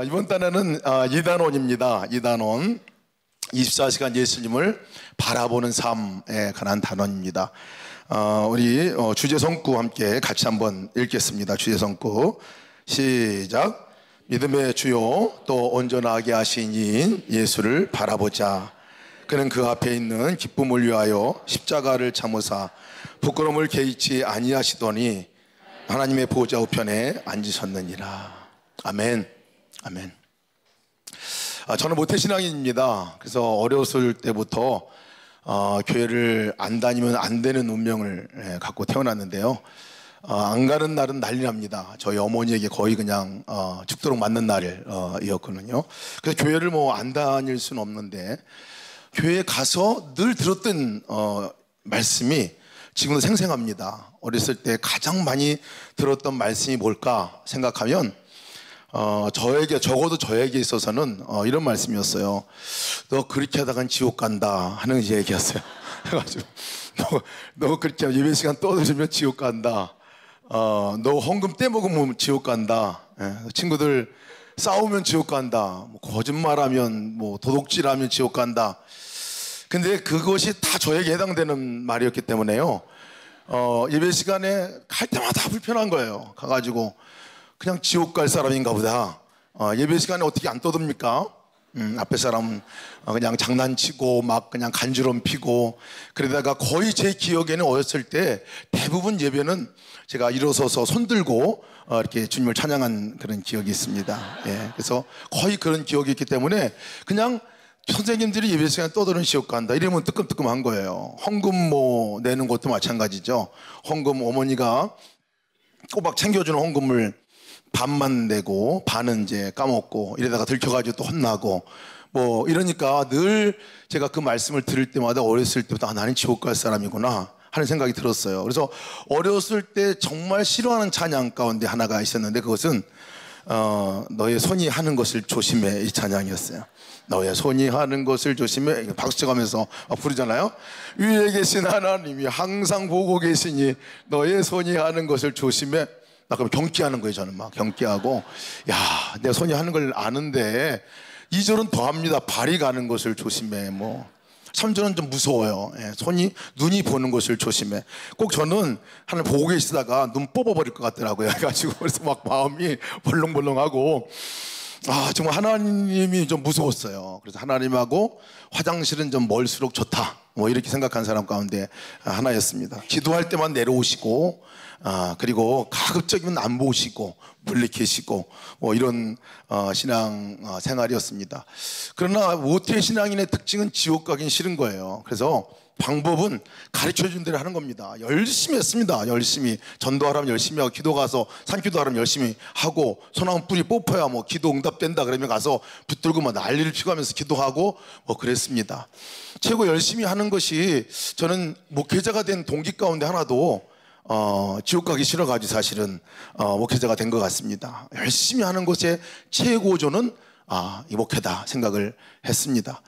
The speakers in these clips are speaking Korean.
이번 단어는 이단원입니다. 이단원 24시간 예수님을 바라보는 삶에 관한 단원입니다. 우리 주제성구 함께 같이 한번 읽겠습니다. 주제성구 시작. 믿음의 주요 또 온전하게 하신 이인 예수를 바라보자. 그는 그 앞에 있는 기쁨을 위하여 십자가를 참으사 부끄러움을 개의치 아니하시더니 하나님의 보좌 우편에 앉으셨느니라. 아멘. 아멘. 저는 모태신앙인입니다. 그래서 어렸을 때부터 교회를 안 다니면 안 되는 운명을 갖고 태어났는데요. 안 가는 날은 난리 납니다. 저희 어머니에게 거의 그냥 죽도록 맞는 날이었거든요. 그래서 교회를 뭐 안 다닐 수는 없는데, 교회에 가서 늘 들었던 말씀이 지금도 생생합니다. 어렸을 때 가장 많이 들었던 말씀이 뭘까 생각하면 적어도 저에게 있어서는 이런 말씀이었어요. 너 그렇게 하다간 지옥 간다 하는 얘기였어요. 그래가지고 너 그렇게 예배 시간 떠들면 지옥 간다. 너 헌금 떼먹으면 지옥 간다. 친구들 싸우면 지옥 간다. 뭐 거짓말하면 뭐 도둑질하면 지옥 간다. 근데 그것이 다 저에게 해당되는 말이었기 때문에요. 예배 시간에 갈 때마다 불편한 거예요. 가가지고 그냥 지옥 갈 사람인가 보다. 예배 시간에 어떻게 안 떠듭니까? 앞에 사람 그냥 장난치고 막 그냥 간주럼 피고, 그러다가 거의 제 기억에는 어렸을 때 대부분 예배는 제가 일어서서 손 들고 이렇게 주님을 찬양한 그런 기억이 있습니다. 예, 그래서 거의 그런 기억이 있기 때문에 그냥 선생님들이 예배 시간에 떠드는 지옥 간다 이러면 뜨끔뜨끔한 거예요. 헌금 뭐 내는 것도 마찬가지죠. 헌금 어머니가 꼬박 챙겨주는 헌금을 반만 내고 반은 이제 까먹고 이러다가 들켜가지고 또 혼나고 뭐 이러니까 늘 제가 그 말씀을 들을 때마다 어렸을 때부터 나는 지옥 갈 사람이구나 하는 생각이 들었어요. 그래서 어렸을 때 정말 싫어하는 찬양 가운데 하나가 있었는데, 그것은 너의 손이 하는 것을 조심해, 이 찬양이었어요. 너의 손이 하는 것을 조심해. 박수 쳐가면서 부르잖아요. 위에 계신 하나님이 항상 보고 계시니 너의 손이 하는 것을 조심해. 나 그럼 경기하는 거예요. 저는 막 경기하고, 야, 내 손이 하는 걸 아는데 2절은 더 합니다. 발이 가는 것을 조심해. 뭐 3절은 좀 무서워요. 예, 눈이 보는 것을 조심해. 꼭 저는 하나님 보고 계시다가 눈 뽑아버릴 것 같더라고요. 그래가지고 그래서 막 마음이 벌렁벌렁하고, 정말 하나님이 좀 무서웠어요. 그래서 하나님하고 화장실은 좀 멀수록 좋다, 뭐 이렇게 생각한 사람 가운데 하나였습니다. 기도할 때만 내려오시고, 그리고 가급적이면 안 보시고 멀리 계시고 뭐 이런 신앙 생활이었습니다. 그러나 모태 신앙인의 특징은 지옥 가긴 싫은 거예요. 그래서 방법은 가르쳐준 대로 하는 겁니다. 열심히 했습니다. 열심히 전도하라면 열심히 하고, 기도 가서 산기도하라면 열심히 하고, 소나무 뿌리 뽑혀야 뭐 기도 응답된다 그러면 가서 붙들고 막 난리를 피고 하면서 기도하고 뭐 그랬습니다. 최고 열심히 하는 것이, 저는 목회자가 된 동기 가운데 하나도 지옥 가기 싫어가지고 사실은 목회자가 된 것 같습니다. 열심히 하는 것의 최고조는 이 목회다 생각을 했습니다.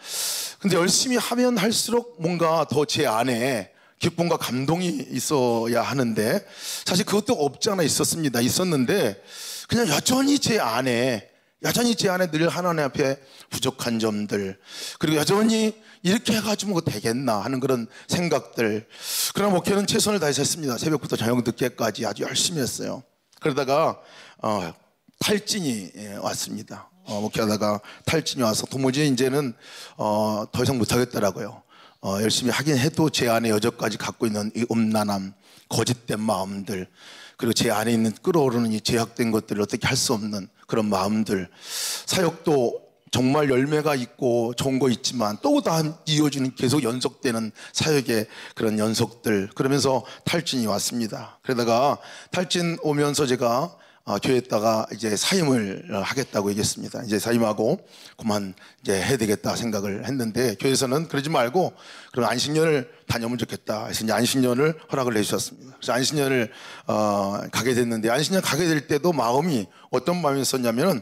근데 열심히 하면 할수록 뭔가 더 제 안에 기쁨과 감동이 있어야 하는데, 사실 그것도 없지 않아 있었는데 그냥 여전히 제 안에 늘 하나님 앞에 부족한 점들, 그리고 여전히 이렇게 해가지고 뭐 되겠나 하는 그런 생각들. 그러나 목회는 최선을 다해서 했습니다. 새벽부터 저녁 늦게까지 아주 열심히 했어요. 그러다가 탈진이 왔습니다. 목회하다가 탈진이 와서 도무지 이제는 더 이상 못하겠더라고요. 열심히 하긴 해도 제 안에 여전까지 갖고 있는 이 음란함, 거짓된 마음들, 그리고 제 안에 있는 끓어오르는 이 제약된 것들을 어떻게 할 수 없는 그런 마음들, 사역도 정말 열매가 있고 좋은 거 있지만 또 다음 이어지는 계속 연속되는 사역의 그런 연속들, 그러면서 탈진이 왔습니다. 그러다가 탈진 오면서 제가 교회에다가 이제 사임을 하겠다고 얘기했습니다. 이제 사임하고 그만 이제 해야 되겠다 생각을 했는데, 교회에서는 그러지 말고 그럼 안식년을 다녀오면 좋겠다 해서 이제 안식년을 허락을 해주셨습니다. 그래서 안식년을 가게 됐는데, 안식년 가게 될 때도 마음이 어떤 마음이었었냐면은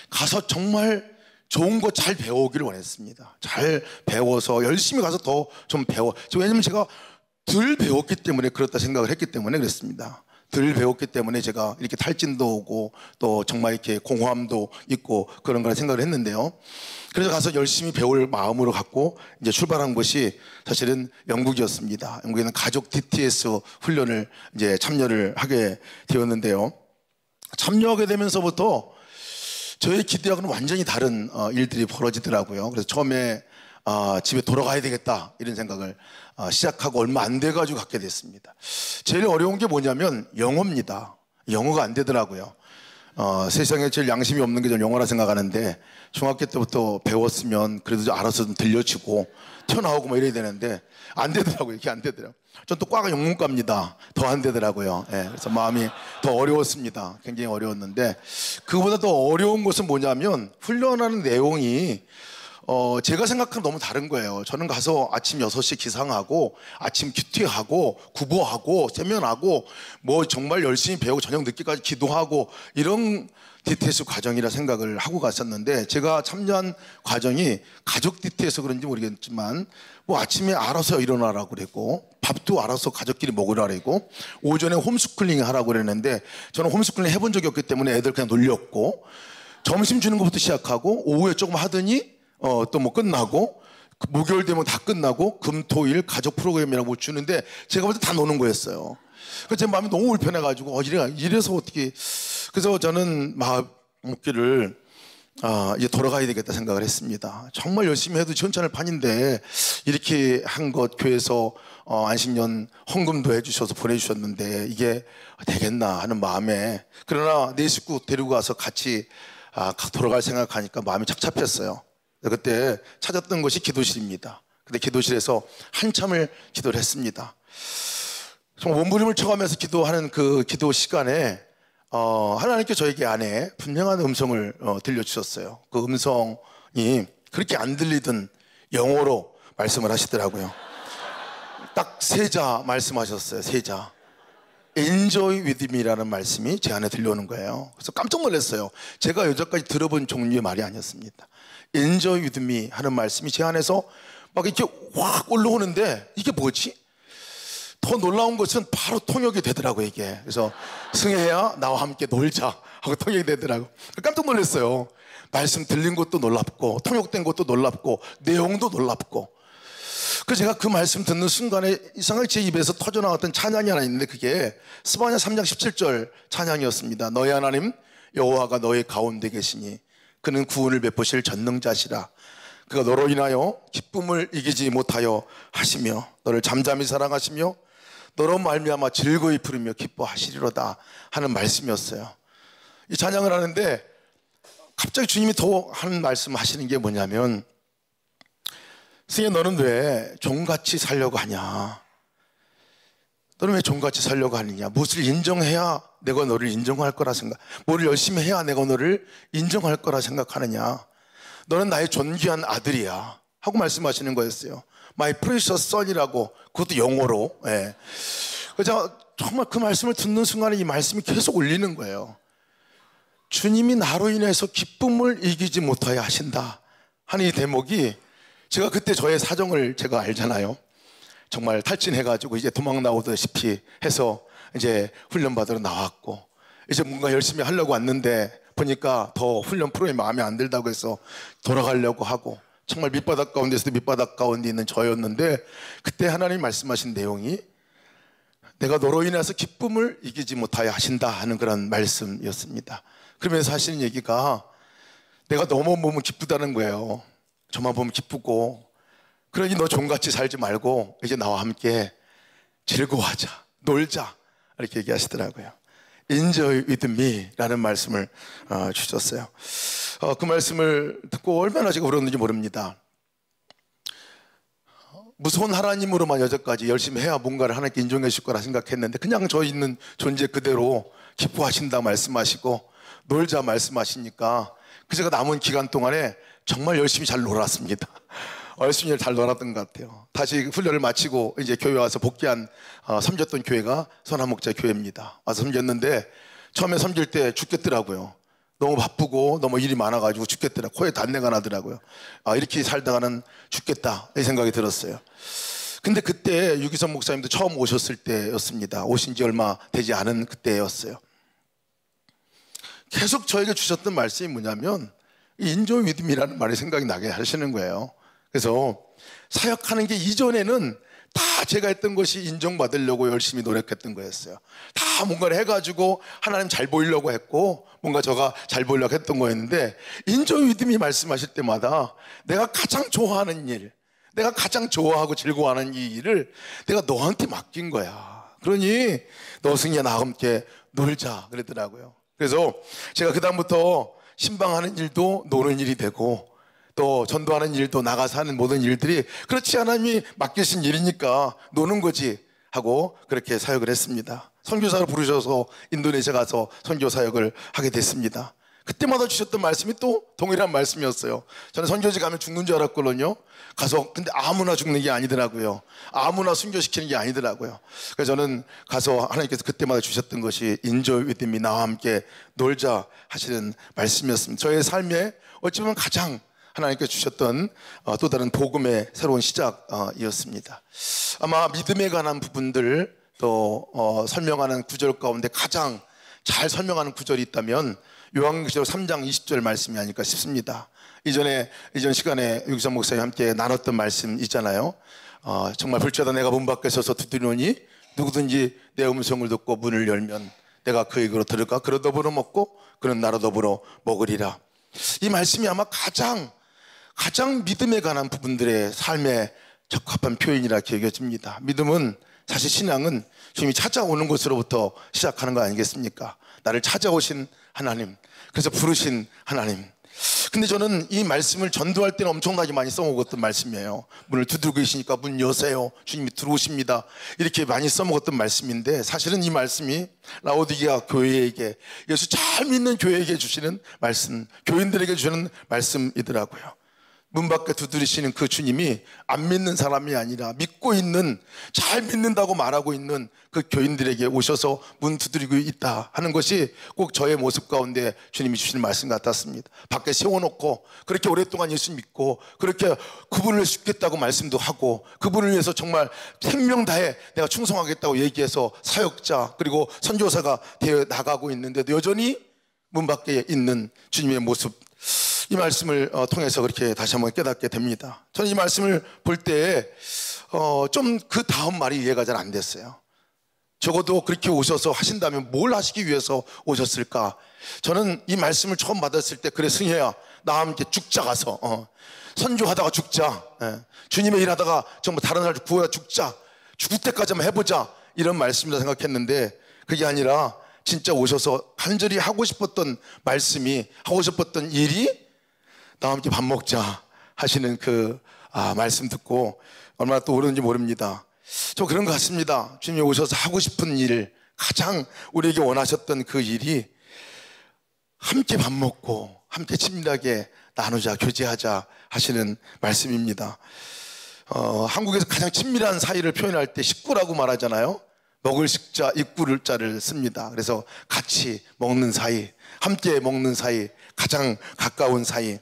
가서 정말 좋은 거 잘 배우기를 원했습니다. 잘 배워서 열심히 가서 더 좀 왜냐면 제가 덜 배웠기 때문에, 그렇다 생각을 했기 때문에 그랬습니다. 덜 배웠기 때문에 제가 이렇게 탈진도 오고 또 정말 이렇게 공허함도 있고 그런 걸 생각을 했는데요. 그래서 가서 열심히 배울 마음으로 갖고 이제 출발한 것이 사실은 영국이었습니다. 영국에는 가족 DTS 훈련을 이제 참여를 하게 되었는데요. 참여하게 되면서부터 저의 기대하고는 완전히 다른 일들이 벌어지더라고요. 그래서 처음에 집에 돌아가야 되겠다 이런 생각을 시작하고 얼마 안 돼가지고 갖게 됐습니다. 제일 어려운 게 뭐냐면 영어입니다. 영어가 안 되더라고요. 세상에 제일 양심이 없는 게 저는 영어라 생각하는데 중학교 때부터 배웠으면 그래도 알아서 좀 들려주고 튀어나오고 뭐 이래야 되는데 안 되더라고요. 이게 안 되더라고요. 전 또 과가 영문과입니다. 더 안 되더라고요. 예, 그래서 마음이 더 어려웠습니다. 굉장히 어려웠는데 그보다 더 어려운 것은 뭐냐면 훈련하는 내용이 제가 생각하는 너무 다른 거예요. 저는 가서 아침 6시 기상하고 아침 큐티하고 구보하고 세면하고 뭐 정말 열심히 배우고 저녁 늦게까지 기도하고 이런 DTS 과정이라 생각을 하고 갔었는데 제가 참여한 과정이 가족 DTS 그런지 모르겠지만 뭐 아침에 알아서 일어나라고 그랬고 밥도 알아서 가족끼리 먹으라 그랬고 오전에 홈스쿨링 하라고 그랬는데 저는 홈스쿨링 해본 적이 없기 때문에 애들 그냥 놀렸고 점심 주는 것부터 시작하고 오후에 조금 하더니 또 뭐 끝나고 목요일 되면 다 끝나고 금토일 가족 프로그램이라고 주는데 제가 볼 때 다 노는 거였어요. 그래서 제 마음이 너무 불편해가지고 이래서 어떻게 그래서 저는 마음 먹기를 이제 돌아가야 되겠다 생각을 했습니다. 정말 열심히 해도 시원찮을 판인데 이렇게 한 것 교회에서 안식년 헌금도 해주셔서 보내주셨는데 이게 되겠나 하는 마음에 그러나 내 식구 데리고 가서 같이 돌아갈 생각하니까 마음이 착잡했어요. 그때 찾았던 것이 기도실입니다. 근데 기도실에서 한참을 기도를 했습니다. 정말 몸부림을 쳐가면서 기도하는 그 기도 시간에 하나님께 저에게 안에 분명한 음성을 들려주셨어요. 그 음성이 그렇게 안 들리던 영어로 말씀을 하시더라고요. 딱 세 자 말씀하셨어요. 세 자. Enjoy with me라는 말씀이 제 안에 들려오는 거예요. 그래서 깜짝 놀랐어요. 제가 여태까지 들어본 종류의 말이 아니었습니다. Enjoy with me 하는 말씀이 제 안에서 막 이렇게 확 올라오는데 이게 뭐지? 더 놀라운 것은 바로 통역이 되더라고요, 이게. 그래서 승혜야, 나와 함께 놀자 하고 통역이 되더라고요. 깜짝 놀랐어요. 말씀 들린 것도 놀랍고, 통역된 것도 놀랍고, 내용도 놀랍고. 그래서 제가 그 말씀 듣는 순간에 이상하게 제 입에서 터져나왔던 찬양이 하나 있는데 그게 스바냐 3장 17절 찬양이었습니다. 너희 하나님 여호와가 너희 가운데 계시니 그는 구원을 베푸실 전능자시라. 그가 너로 인하여 기쁨을 이기지 못하여 하시며 너를 잠잠히 사랑하시며 너로 말미암아 즐거이 부르며 기뻐하시리로다 하는 말씀이었어요. 이 찬양을 하는데 갑자기 주님이 더 하는 말씀 하시는 게 뭐냐면 승혜 너는 왜 종같이 살려고 하냐? 너는 왜 종같이 살려고 하느냐? 무엇을 인정해야 내가 너를 인정할 거라 생각, 뭐를 열심히 해야 내가 너를 인정할 거라 생각하느냐? 너는 나의 존귀한 아들이야 하고 말씀하시는 거였어요. My precious son이라고, 그것도 영어로. 예. 그래서 정말 그 말씀을 듣는 순간에 이 말씀이 계속 울리는 거예요. 주님이 나로 인해서 기쁨을 이기지 못하여 하신다 하는 이 대목이, 제가 그때 저의 사정을 제가 알잖아요. 정말 탈진해가지고 이제 도망 나오다시피 해서 이제 훈련 받으러 나왔고 이제 뭔가 열심히 하려고 왔는데 보니까 더 훈련 프로그램이 마음에 안 들다고 해서 돌아가려고 하고 정말 밑바닥 가운데서도 밑바닥 가운데 있는 저였는데 그때 하나님이 말씀하신 내용이 내가 너로 인해서 기쁨을 이기지 못하여 하신다 하는 그런 말씀이었습니다. 그러면서 하시는 얘기가 내가 너만 보면 기쁘다는 거예요. 저만 보면 기쁘고, 그러니 너 종같이 살지 말고 이제 나와 함께 즐거워하자, 놀자 이렇게 얘기하시더라고요. Enjoy with me 라는 말씀을 주셨어요. 그 말씀을 듣고 얼마나 제가 울었는지 모릅니다. 무서운 하나님으로만 여태까지 열심히 해야 뭔가를 하나님께 인정해 주실 거라 생각했는데 그냥 저 있는 존재 그대로 기뻐하신다 말씀하시고 놀자 말씀하시니까 그 제가 남은 기간 동안에 정말 열심히 잘 놀았습니다. 열심히 잘 놀았던 것 같아요. 다시 훈련을 마치고 이제 교회 와서 복귀한 섬겼던 교회가 선한목자 교회입니다. 와서 섬겼는데 처음에 섬길 때 죽겠더라고요. 너무 바쁘고 너무 일이 많아가지고 죽겠더라고요. 코에 단내가 나더라고요. 이렇게 살다가는 죽겠다 이 생각이 들었어요. 근데 그때 유기성 목사님도 처음 오셨을 때였습니다. 오신 지 얼마 되지 않은 그때였어요. 계속 저에게 주셨던 말씀이 뭐냐면 인종 믿음이라는 말이 생각이 나게 하시는 거예요. 그래서 사역하는 게 이전에는 다 제가 했던 것이 인정받으려고 열심히 노력했던 거였어요. 다 뭔가를 해가지고 하나님 잘 보이려고 했고 뭔가 저가 잘 보이려고 했던 거였는데 인종 믿음이 말씀하실 때마다 내가 가장 좋아하는 일, 내가 가장 좋아하고 즐거워하는 이 일을 내가 너한테 맡긴 거야. 그러니 너 승희야 나와 함께 놀자 그러더라고요. 그래서 제가 그 다음부터 신방하는 일도 노는 일이 되고 또 전도하는 일도 나가서 하는 모든 일들이 그렇지 하나님이 맡기신 일이니까 노는 거지 하고 그렇게 사역을 했습니다. 선교사로 부르셔서 인도네시아 가서 선교 사역을 하게 됐습니다. 그때마다 주셨던 말씀이 또 동일한 말씀이었어요. 저는 선교지 가면 죽는 줄 알았거든요. 가서 근데 아무나 죽는 게 아니더라고요. 아무나 순교시키는 게 아니더라고요. 그래서 저는 가서 하나님께서 그때마다 주셨던 것이 Enjoy with me, 나와 함께 놀자 하시는 말씀이었습니다. 저의 삶에 어찌 보면 가장 하나님께서 주셨던 또 다른 복음의 새로운 시작이었습니다. 아마 믿음에 관한 부분들 또 설명하는 구절 가운데 가장 잘 설명하는 구절이 있다면 요한계시록 3장 20절 말씀이 아닐까 싶습니다. 이전 시간에 유기성 목사님 함께 나눴던 말씀 있잖아요. 정말 불자다 내가 문 밖에 서서 두드리노니 누구든지 내 음성을 듣고 문을 열면 내가 그에게로 들어가 그로 더불어 먹고 그는 나로 더불어 먹으리라. 이 말씀이 아마 가장 믿음에 관한 부분들의 삶에 적합한 표현이라 여겨집니다. 믿음은 사실 신앙은 주님이 찾아오는 것으로부터 시작하는 거 아니겠습니까? 나를 찾아오신 하나님, 그래서 부르신 하나님. 근데 저는 이 말씀을 전도할 때는 엄청나게 많이 써먹었던 말씀이에요. 문을 두드리고 계시니까 문 여세요, 주님이 들어오십니다, 이렇게 많이 써먹었던 말씀인데 사실은 이 말씀이 라오디게아 교회에게, 예수 잘 믿는 교회에게 주시는 말씀, 교인들에게 주시는 말씀이더라고요. 문 밖에 두드리시는 그 주님이 안 믿는 사람이 아니라 믿고 있는, 잘 믿는다고 말하고 있는 그 교인들에게 오셔서 문 두드리고 있다 하는 것이 꼭 저의 모습 가운데 주님이 주시는 말씀 같았습니다. 밖에 세워놓고 그렇게 오랫동안 예수 믿고 그렇게 그분을 죽겠다고 말씀도 하고 그분을 위해서 정말 생명 다해 내가 충성하겠다고 얘기해서 사역자 그리고 선교사가 되어 나가고 있는데도 여전히 문 밖에 있는 주님의 모습, 이 말씀을 통해서 그렇게 다시 한번 깨닫게 됩니다. 저는 이 말씀을 볼 때 좀 그 다음 말이 이해가 잘 안 됐어요. 적어도 그렇게 오셔서 하신다면 뭘 하시기 위해서 오셨을까? 저는 이 말씀을 처음 받았을 때 그래 승혜야 나와 함께 죽자, 가서 선교하다가 죽자, 주님의 일하다가 정말 다른 날 구해야 죽자, 죽을 때까지 한번 해보자, 이런 말씀이라 생각했는데 그게 아니라 진짜 오셔서 간절히 하고 싶었던 말씀이, 하고 싶었던 일이 나와 함께 밥 먹자 하시는 그 말씀 듣고 얼마나 또 오르는지 모릅니다. 저 그런 것 같습니다. 주님이 오셔서 하고 싶은 일, 가장 우리에게 원하셨던 그 일이 함께 밥 먹고 함께 친밀하게 나누자, 교제하자 하시는 말씀입니다. 한국에서 가장 친밀한 사이를 표현할 때 식구라고 말하잖아요. 먹을 식자, 입구를 자를 씁니다. 그래서 같이 먹는 사이, 함께 먹는 사이, 가장 가까운 사이.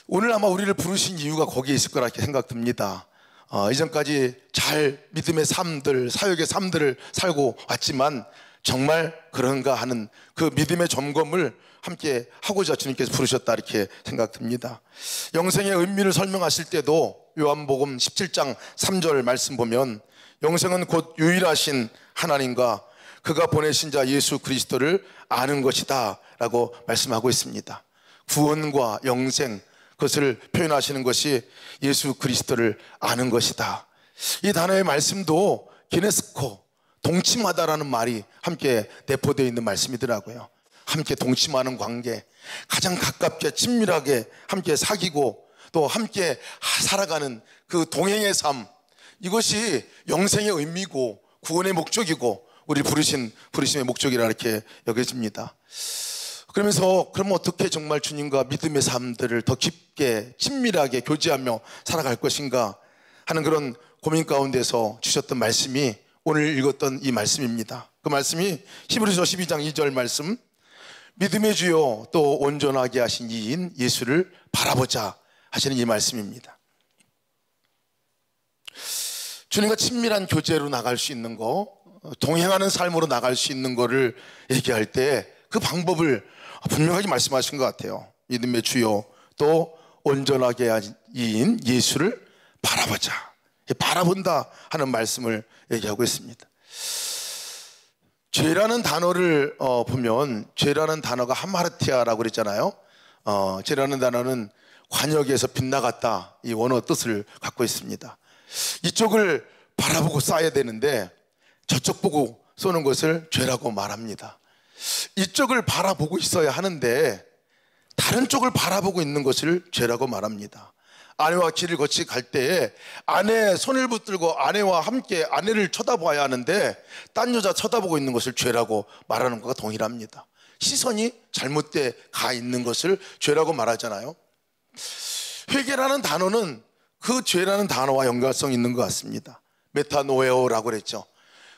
오늘 아마 우리를 부르신 이유가 거기에 있을 거라 생각됩니다. 이전까지 잘 믿음의 삶들, 사역의 삶들을 살고 왔지만 정말 그런가 하는 그 믿음의 점검을 함께 하고자 주님께서 부르셨다, 이렇게 생각됩니다. 영생의 의미를 설명하실 때도 요한복음 17장 3절 말씀 보면 영생은 곧 유일하신 하나님과 그가 보내신 자 예수 그리스도를 아는 것이다 라고 말씀하고 있습니다. 구원과 영생, 그것을 표현하시는 것이 예수 그리스도를 아는 것이다. 이 단어의 말씀도 기네스코, 동침하다라는 말이 함께 내포되어 있는 말씀이더라고요. 함께 동침하는 관계, 가장 가깝게 친밀하게 함께 사귀고 또 함께 살아가는 그 동행의 삶, 이것이 영생의 의미고 구원의 목적이고 우리 부르심의 목적이라 이렇게 여겨집니다. 그러면서 그럼 어떻게 정말 주님과 믿음의 삶들을 더 깊게 친밀하게 교제하며 살아갈 것인가 하는 그런 고민 가운데서 주셨던 말씀이 오늘 읽었던 이 말씀입니다. 그 말씀이 히브리서 12장 2절 말씀, 믿음의 주요 또 온전하게 하신 이인 예수를 바라보자 하시는 이 말씀입니다. 주님과 친밀한 교제로 나갈 수 있는 거, 동행하는 삶으로 나갈 수 있는 거를 얘기할 때 그 방법을 분명하게 말씀하신 것 같아요. 믿음의 주요 또 온전하게 인 예수를 바라보자. 바라본다 하는 말씀을 얘기하고 있습니다. 죄라는 단어를 보면, 죄라는 단어가 하마르티아라고 그랬잖아요. 죄라는 단어는 관역에서 빗나갔다, 이 원어 뜻을 갖고 있습니다. 이쪽을 바라보고 쏴야 되는데 저쪽 보고 쏘는 것을 죄라고 말합니다. 이쪽을 바라보고 있어야 하는데 다른 쪽을 바라보고 있는 것을 죄라고 말합니다. 아내와 길을 거치 갈 때에 아내의 손을 붙들고 아내와 함께 아내를 쳐다봐야 하는데 딴 여자 쳐다보고 있는 것을 죄라고 말하는 것과 동일합니다. 시선이 잘못돼 가 있는 것을 죄라고 말하잖아요. 회개라는 단어는 그 죄라는 단어와 연관성이 있는 것 같습니다. 메타노에오라고 그랬죠.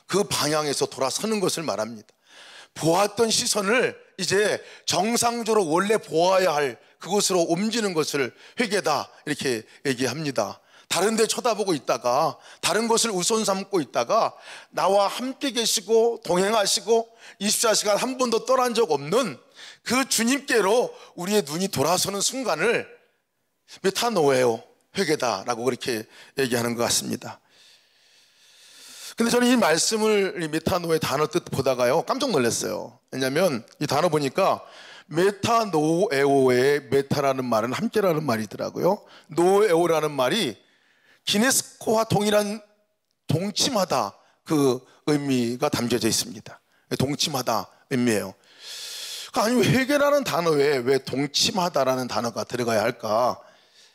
그 방향에서 돌아서는 것을 말합니다. 보았던 시선을 이제 정상적으로 원래 보아야 할 그곳으로 옮기는 것을 회개다, 이렇게 얘기합니다. 다른 데 쳐다보고 있다가, 다른 것을 우선 삼고 있다가 나와 함께 계시고 동행하시고 24시간 한 번도 떠난 적 없는 그 주님께로 우리의 눈이 돌아서는 순간을 메타노에오, 회개다라고 그렇게 얘기하는 것 같습니다. 근데 저는 이 말씀을, 이 메타노의 단어 뜻 보다가요 깜짝 놀랐어요. 왜냐하면 이 단어 보니까 메타노에오의 메타라는 말은 함께라는 말이더라고요. 노에오라는 말이 기네스코와 동일한 동침하다, 그 의미가 담겨져 있습니다. 동침하다 의미예요. 아니, 회개라는 단어에 왜 동침하다라는 단어가 들어가야 할까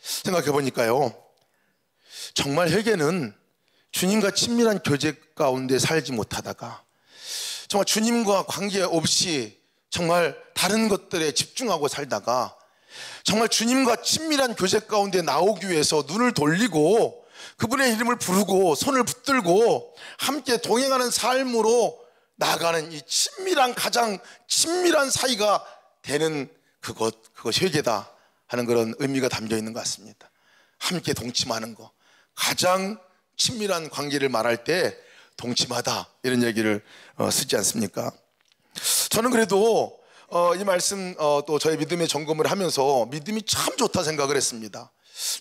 생각해 보니까요, 정말 회개는 주님과 친밀한 교제 가운데 살지 못하다가 정말 주님과 관계없이 정말 다른 것들에 집중하고 살다가 정말 주님과 친밀한 교제 가운데 나오기 위해서 눈을 돌리고 그분의 이름을 부르고 손을 붙들고 함께 동행하는 삶으로 나아가는 이 친밀한, 가장 친밀한 사이가 되는 그것이 회개다 하는 그런 의미가 담겨 있는 것 같습니다. 함께 동침하는 거, 가장 친밀한 관계를 말할 때 동침하다, 이런 얘기를 쓰지 않습니까? 저는 그래도 이 말씀 또 저의 믿음의 점검을 하면서 믿음이 참 좋다 생각을 했습니다.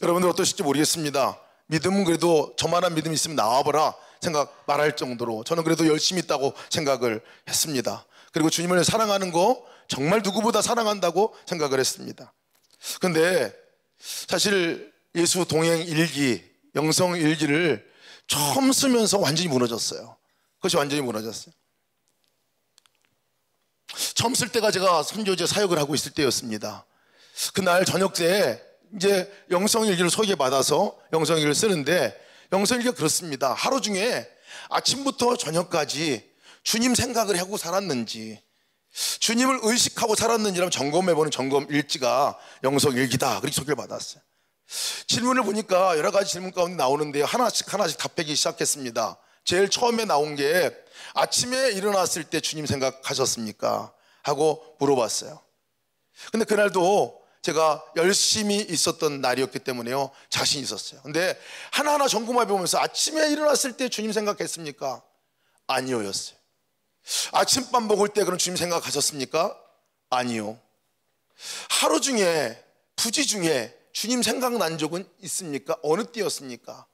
여러분들 어떠실지 모르겠습니다. 믿음은 그래도 저만한 믿음이 있으면 나와보라 생각 말할 정도로 저는 그래도 열심히 있다고 생각을 했습니다. 그리고 주님을 사랑하는 거 정말 누구보다 사랑한다고 생각을 했습니다. 그런데 사실 예수 동행 일기, 영성 일기를 처음 쓰면서 완전히 무너졌어요. 그것이 완전히 무너졌어요. 처음 쓸 때가 제가 선교제 사역을 하고 있을 때였습니다. 그날 저녁 때 이제 영성일기를 소개받아서 영성일기를 쓰는데, 영성일기가 그렇습니다. 하루 중에 아침부터 저녁까지 주님 생각을 하고 살았는지, 주님을 의식하고 살았는지라면 점검해보는 점검 일지가 영성일기다, 그렇게 소개를 받았어요. 질문을 보니까 여러 가지 질문 가운데 나오는데 하나씩 답하기 시작했습니다. 제일 처음에 나온 게 아침에 일어났을 때 주님 생각하셨습니까? 하고 물어봤어요. 근데 그날도 제가 열심히 있었던 날이었기 때문에요, 자신 있었어요. 근데 하나하나 점검해 보면서 아침에 일어났을 때 주님 생각했습니까? 아니요 였어요. 아침밥 먹을 때 그럼 주님 생각하셨습니까? 아니요. 하루 중에, 부지 중에 주님 생각난 적은 있습니까? 어느 때였습니까?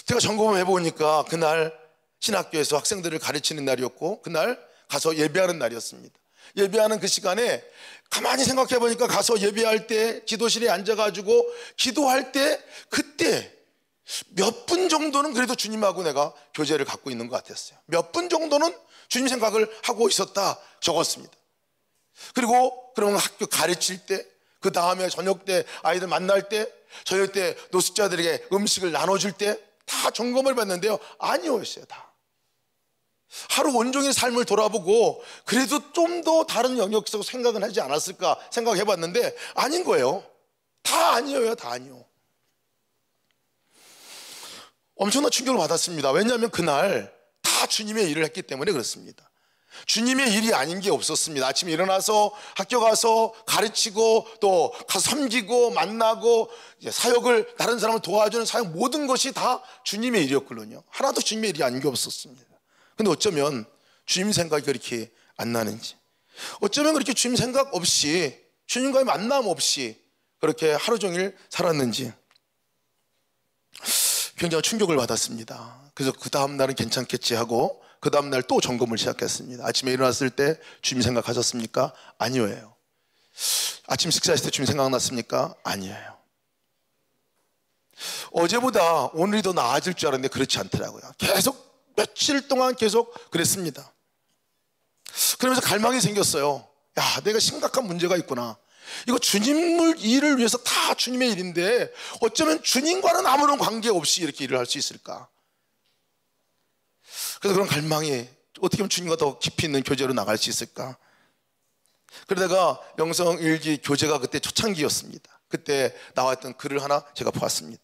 제가 점검을 해보니까 그날 신학교에서 학생들을 가르치는 날이었고 그날 가서 예배하는 날이었습니다. 예배하는 그 시간에 가만히 생각해 보니까 가서 예배할 때 기도실에 앉아가지고 기도할 때 그때 몇 분 정도는 그래도 주님하고 내가 교제를 갖고 있는 것 같았어요. 몇 분 정도는 주님 생각을 하고 있었다 적었습니다. 그리고 그러면 학교 가르칠 때, 그 다음에 저녁 때 아이들 만날 때, 저녁 때 노숙자들에게 음식을 나눠줄 때 다 점검을 받는데요, 아니었어요. 다 하루 온종일 삶을 돌아보고 그래도 좀 더 다른 영역에서 생각은 하지 않았을까 생각해봤는데 아닌 거예요. 다 아니에요. 다 아니요. 엄청난 충격을 받았습니다. 왜냐하면 그날 다 주님의 일을 했기 때문에 그렇습니다. 주님의 일이 아닌 게 없었습니다. 아침에 일어나서 학교 가서 가르치고 또 가서 섬기고 만나고 사역을 다른 사람을 도와주는 사역, 모든 것이 다 주님의 일이었거든요. 하나도 주님의 일이 아닌 게 없었습니다. 근데 어쩌면 주님 생각이 그렇게 안 나는지, 어쩌면 그렇게 주님 생각 없이, 주님과의 만남 없이 그렇게 하루 종일 살았는지 굉장히 충격을 받았습니다. 그래서 그 다음 날은 괜찮겠지 하고 그 다음 날 또 점검을 시작했습니다. 아침에 일어났을 때 주님 생각하셨습니까? 아니에요. 아침 식사했을 때 주님 생각났습니까? 아니에요. 어제보다 오늘이 더 나아질 줄 알았는데 그렇지 않더라고요. 계속 며칠 동안 계속 그랬습니다. 그러면서 갈망이 생겼어요. 야, 내가 심각한 문제가 있구나. 이거 주님 일을 위해서 다 주님의 일인데 어쩌면 주님과는 아무런 관계없이 이렇게 일을 할 수 있을까? 그래서 그런 갈망이, 어떻게 하면 주님과 더 깊이 있는 교제로 나갈 수 있을까? 그러다가 영성일기 교제가 그때 초창기였습니다. 그때 나왔던 글을 하나 제가 보았습니다.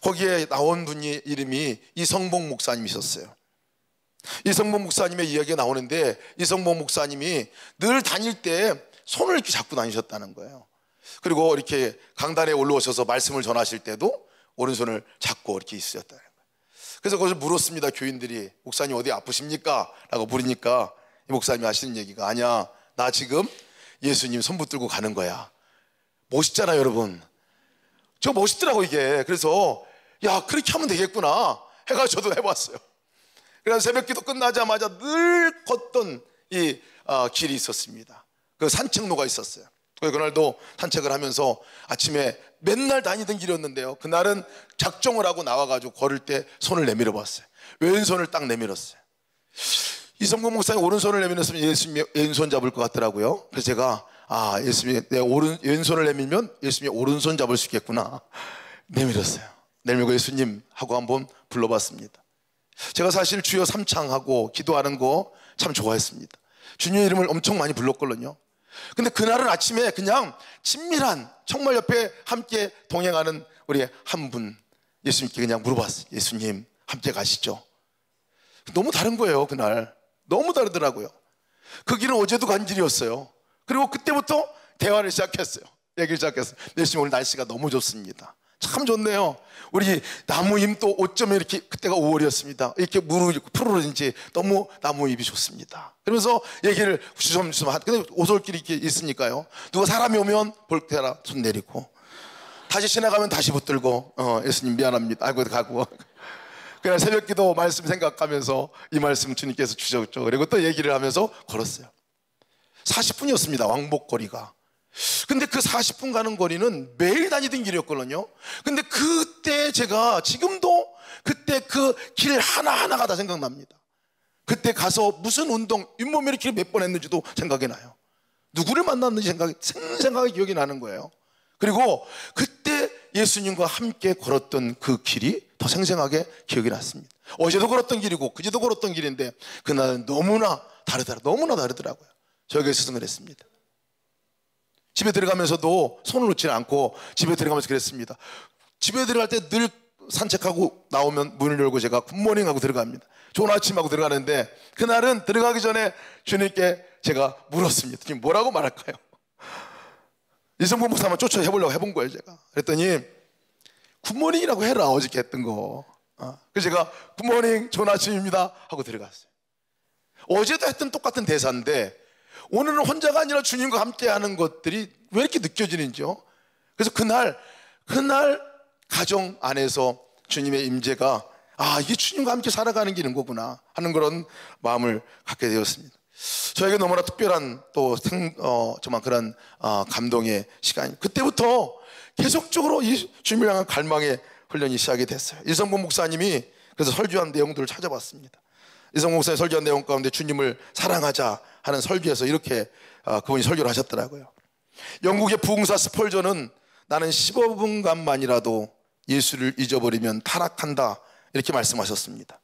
거기에 나온 분이 이름이 이성복 목사님이셨어요. 이성복 목사님의 이야기가 나오는데, 이성복 목사님이 늘 다닐 때 손을 이렇게 잡고 다니셨다는 거예요. 그리고 이렇게 강단에 올라오셔서 말씀을 전하실 때도 오른손을 잡고 이렇게 있으셨다는 거예요. 그래서 거기서 물었습니다. 교인들이, 목사님 어디 아프십니까? 라고 물으니까 이 목사님이 하시는 얘기가, 아니야, 나 지금 예수님 손 붙들고 가는 거야. 멋있잖아요, 여러분. 저 멋있더라고 이게. 그래서 야, 그렇게 하면 되겠구나 해가지고 저도 해봤어요. 그래서 새벽기도 끝나자마자 늘 걷던 이 길이 있었습니다. 그 산책로가 있었어요. 그날도 산책을 하면서 아침에 맨날 다니던 길이었는데요, 그날은 작정을 하고 나와가지고 걸을 때 손을 내밀어 봤어요. 왼손을 딱 내밀었어요. 이성국 목사님 오른손을 내밀었으면 예수님이 왼손 잡을 것 같더라고요. 그래서 제가 예수님이 내 왼손을 내밀면 예수님이 오른손 잡을 수 있겠구나 내밀었어요. 내밀고 예수님 하고 한번 불러봤습니다. 제가 사실 주여 삼창하고 기도하는 거 참 좋아했습니다. 주님의 이름을 엄청 많이 불렀거든요. 근데 그날은 아침에 그냥 친밀한, 정말 옆에 함께 동행하는 우리 한 분, 예수님께 그냥 물어봤어요. 예수님 함께 가시죠. 너무 다른 거예요. 그날 너무 다르더라고요. 그 길은 어제도 간 길이었어요. 그리고 그때부터 대화를 시작했어요. 얘기를 시작했어요. 예수님 오늘 날씨가 너무 좋습니다. 참 좋네요. 우리 나무잎 또 어쩌면 이렇게, 그때가 5월이었습니다. 이렇게 푸르른지 너무 나무잎이 좋습니다. 그러면서 얘기를 주섬주섬 근데 오솔길이 이렇게 있으니까요, 누가 사람이 오면 볼 때라 손 내리고, 다시 지나가면 다시 붙들고 예수님 미안합니다 아이고 가고. 그냥 새벽기도 말씀 생각하면서 이 말씀 주님께서 주셨죠. 그리고 또 얘기를 하면서 걸었어요. 40분이었습니다 왕복거리가. 근데 그 40분 가는 거리는 매일 다니던 길이었거든요. 근데 그때 제가 지금도 그때 그 길 하나하나가 다 생각납니다. 그때 가서 무슨 운동, 윗몸 이렇게 몇 번 했는지도 생각이 나요. 누구를 만났는지 생생하게 기억이 나는 거예요. 그리고 그때 예수님과 함께 걸었던 그 길이 더 생생하게 기억이 났습니다. 어제도 걸었던 길이고 그제도 걸었던 길인데 그날은 너무나 다르더라고요. 저에게 있어서 그랬습니다. 집에 들어가면서도 손을 놓지 않고 집에 들어가면서 그랬습니다. 집에 들어갈 때 늘 산책하고 나오면 문을 열고 제가 굿모닝 하고 들어갑니다. 좋은 아침 하고 들어가는데 그날은 들어가기 전에 주님께 제가 물었습니다. 지금 뭐라고 말할까요? 이성부 목사 한번 쫓아해보려고 해본 거예요. 제가 그랬더니 굿모닝이라고 해라, 어저께 했던 거. 그래서 제가 굿모닝 좋은 아침입니다 하고 들어갔어요. 어제도 했던 똑같은 대사인데 오늘은 혼자가 아니라 주님과 함께 하는 것들이 왜 이렇게 느껴지는지요? 그래서 그날 가정 안에서 주님의 임재가, 이게 주님과 함께 살아가는 길인 거구나 하는 그런 마음을 갖게 되었습니다. 저에게 너무나 특별한 또 정말 그런 감동의 시간이, 그때부터 계속적으로 이 주님을 향한 갈망의 훈련이 시작이 됐어요. 이성복 목사님이 그래서 설교한 내용들을 찾아봤습니다. 이성복 목사님 설교한 내용 가운데 주님을 사랑하자 하는 설교에서 이렇게 그분이 설교를 하셨더라고요. 영국의 부흥사 스펄전은 나는 15분간만이라도 예수를 잊어버리면 타락한다 이렇게 말씀하셨습니다.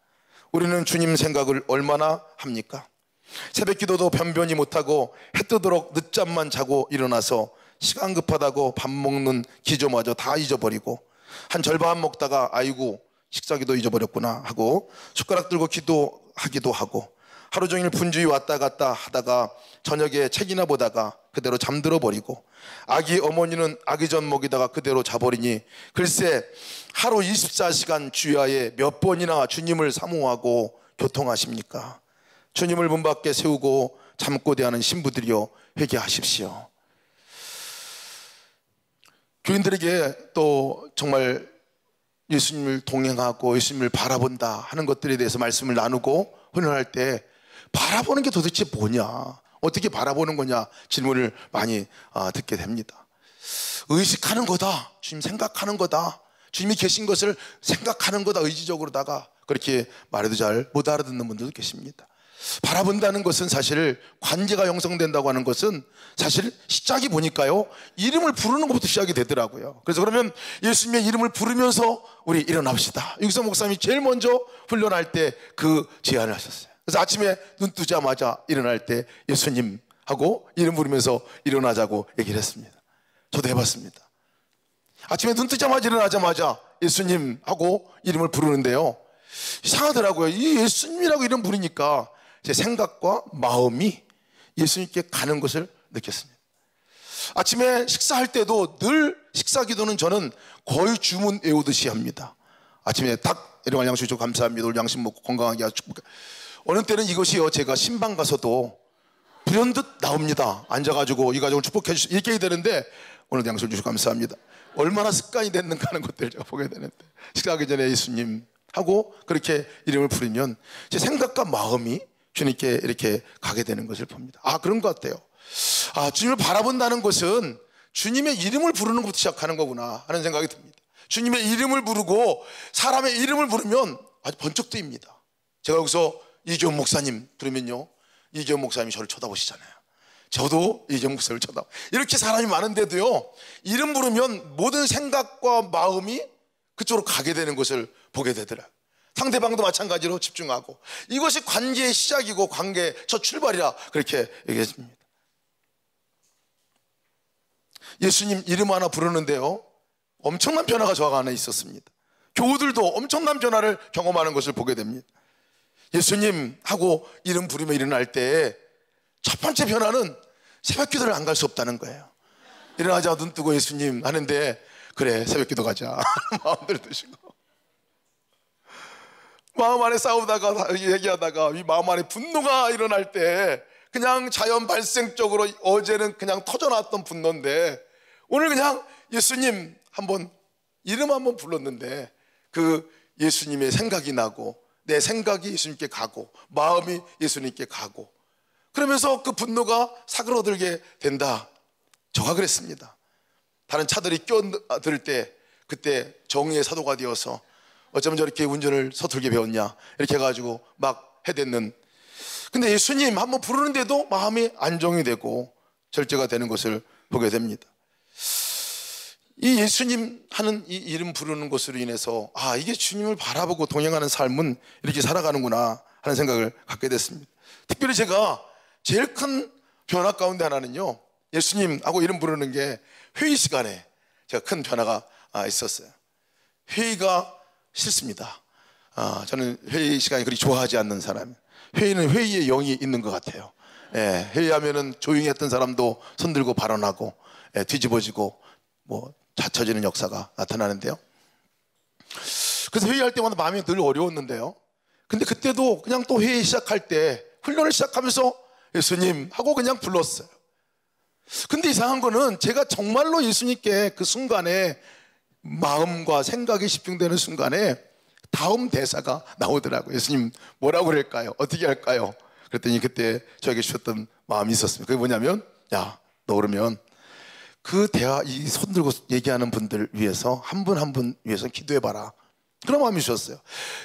우리는 주님 생각을 얼마나 합니까? 새벽 기도도 변변히 못하고 해 뜨도록 늦잠만 자고 일어나서 시간 급하다고 밥 먹는 기조마저 다 잊어버리고 한 절반 먹다가 아이고 식사기도 잊어버렸구나 하고 숟가락 들고 기도하기도 하고 하루 종일 분주히 왔다 갔다 하다가 저녁에 책이나 보다가 그대로 잠들어 버리고, 아기 어머니는 아기 전 먹이다가 그대로 자버리니 글쎄 하루 24시간 주야에 몇 번이나 주님을 사모하고 교통하십니까? 주님을 문 밖에 세우고 잠꼬대하는 신부들이여 회개하십시오. 교인들에게 또 정말 예수님을 동행하고 예수님을 바라본다 하는 것들에 대해서 말씀을 나누고 훈련할 때 바라보는 게 도대체 뭐냐, 어떻게 바라보는 거냐 질문을 많이 듣게 됩니다. 의식하는 거다, 주님 생각하는 거다, 주님이 계신 것을 생각하는 거다, 의지적으로다가 그렇게 말해도 잘 못 알아듣는 분들도 계십니다. 바라본다는 것은 사실 관계가 형성된다고 하는 것은 사실 시작이 보니까요, 이름을 부르는 것부터 시작이 되더라고요. 그래서 그러면 예수님의 이름을 부르면서 우리 일어납시다, 육성 목사님이 제일 먼저 훈련할 때 그 제안을 하셨어요. 그래서 아침에 눈 뜨자마자 일어날 때 예수님 하고 이름 부르면서 일어나자고 얘기를 했습니다. 저도 해봤습니다. 아침에 눈 뜨자마자 일어나자마자 예수님 하고 이름을 부르는데요, 이상하더라고요. 이 예수님이라고 이름 부르니까 제 생각과 마음이 예수님께 가는 것을 느꼈습니다. 아침에 식사할 때도 늘 식사 기도는 저는 거의 주문 외우듯이 합니다. 아침에 딱 일어나 양식 주셔서 감사합니다, 오늘 양식 먹고 건강하게 하시고. 어느 때는 이것이요, 제가 신방 가서도 불현듯 나옵니다. 앉아가지고 이 가족을 축복해 주시고 이렇게 해야 되는데, 오늘 양식 주셔서 감사합니다, 얼마나 습관이 됐는가 하는 것들을 제가 보게 되는데, 식사하기 전에 예수님 하고 그렇게 이름을 부르면 제 생각과 마음이 주님께 이렇게 가게 되는 것을 봅니다. 그런 것 같아요. 주님을 바라본다는 것은 주님의 이름을 부르는 것부터 시작하는 거구나 하는 생각이 듭니다. 주님의 이름을 부르고 사람의 이름을 부르면 아주 번쩍 뜨입니다. 제가 여기서 이기원 목사님 부르면요, 이기원 목사님이 저를 쳐다보시잖아요. 저도 이기원 목사님을 이렇게 사람이 많은데도요, 이름 부르면 모든 생각과 마음이 그쪽으로 가게 되는 것을 보게 되더라고요. 상대방도 마찬가지로 집중하고, 이것이 관계의 시작이고 관계의 첫 출발이라 그렇게 얘기했습니다. 예수님 이름 하나 부르는데요, 엄청난 변화가 저 안에 있었습니다. 교우들도 엄청난 변화를 경험하는 것을 보게 됩니다. 예수님 하고 이름 부르며 일어날 때 첫 번째 변화는 새벽 기도를 안 갈 수 없다는 거예요. 일어나자 눈 뜨고 예수님 하는데, 그래 새벽 기도 가자 마음대로 드시고, 마음 안에 싸우다가 얘기하다가 이 마음 안에 분노가 일어날 때 그냥 자연 발생적으로 어제는 그냥 터져나왔던 분노인데 오늘 그냥 예수님 한번 이름 한번 불렀는데 그 예수님의 생각이 나고 내 생각이 예수님께 가고 마음이 예수님께 가고, 그러면서 그 분노가 사그러들게 된다. 저가 그랬습니다. 다른 차들이 끼어들 때 그때 정의의 사도가 되어서 어쩌면 저렇게 운전을 서툴게 배웠냐 이렇게 해가지고 막 해댔는, 근데 예수님 한번 부르는데도 마음이 안정이 되고 절제가 되는 것을 보게 됩니다. 이 예수님 하는 이 이름 부르는 것으로 인해서 이게 주님을 바라보고 동행하는 삶은 이렇게 살아가는구나 하는 생각을 갖게 됐습니다. 특별히 제가 제일 큰 변화 가운데 하나는요, 예수님 하고 이름 부르는 게 회의 시간에 제가 큰 변화가 있었어요. 회의가 싫습니다. 저는 회의 시간이 그리 좋아하지 않는 사람. 회의는 회의의 영이 있는 것 같아요. 회의하면은 조용히 했던 사람도 손들고 발언하고 뒤집어지고 뭐 닫혀지는 역사가 나타나는데요. 그래서 회의할 때마다 마음이 늘 어려웠는데요. 근데 그때도 그냥 또 회의 시작할 때 훈련을 시작하면서 예수님 하고 그냥 불렀어요. 근데 이상한 거는 제가 정말로 예수님께 그 순간에 마음과 생각이 집중되는 순간에 다음 대사가 나오더라고요. 예수님 뭐라고 그럴까요? 어떻게 할까요? 그랬더니 그때 저에게 주셨던 마음이 있었습니다. 그게 뭐냐면, 야, 너 그러면 그 대화, 이 손 들고 얘기하는 분들 위해서 한 분 한 분 위해서 기도해봐라. 그런 마음이 주셨어요.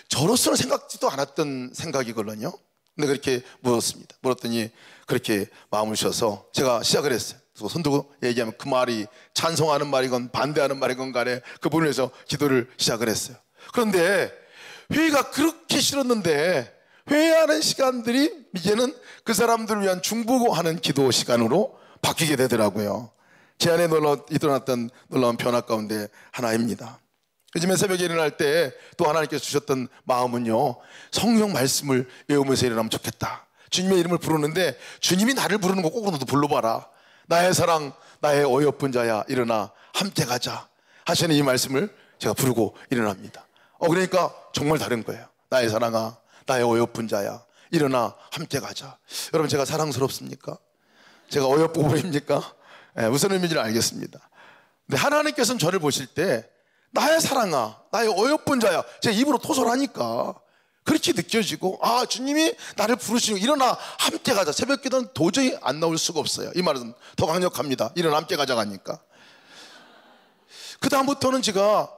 저로서는 생각지도 않았던 생각이거든요. 근데 그렇게 물었습니다. 물었더니 그렇게 마음을 주셔서 제가 시작을 했어요. 그래서 손 들고 얘기하면 그 말이 찬송하는 말이건 반대하는 말이건 간에 그 부분을 위해서 기도를 시작을 했어요. 그런데 회의가 그렇게 싫었는데 회의하는 시간들이 이제는 그 사람들을 위한 중보하는 기도 시간으로 바뀌게 되더라고요. 제 안에 일어났던 놀라운 변화 가운데 하나입니다. 요즘에 새벽에 일어날 때 또 하나님께서 주셨던 마음은요, 성경 말씀을 외우면서 일어나면 좋겠다. 주님의 이름을 부르는데 주님이 나를 부르는 거 꼭 너도 불러봐라. 나의 사랑, 나의 어여쁜 자야, 일어나 함께 가자 하시는 이 말씀을 제가 부르고 일어납니다. 그러니까 정말 다른 거예요. 나의 사랑아, 나의 어여쁜 자야, 일어나 함께 가자. 여러분, 제가 사랑스럽습니까? 제가 어여쁘고 보입니까? 무슨 의미인지 알겠습니다. 근데 하나님께서는 저를 보실 때 나의 사랑아, 나의 어여쁜 자야, 제 입으로 토설하니까 그렇게 느껴지고, 주님이 나를 부르시고 일어나 함께 가자. 새벽 기도는 도저히 안 나올 수가 없어요. 이 말은 더 강력합니다. 일어나 함께 가자 하니까. 그 다음부터는 제가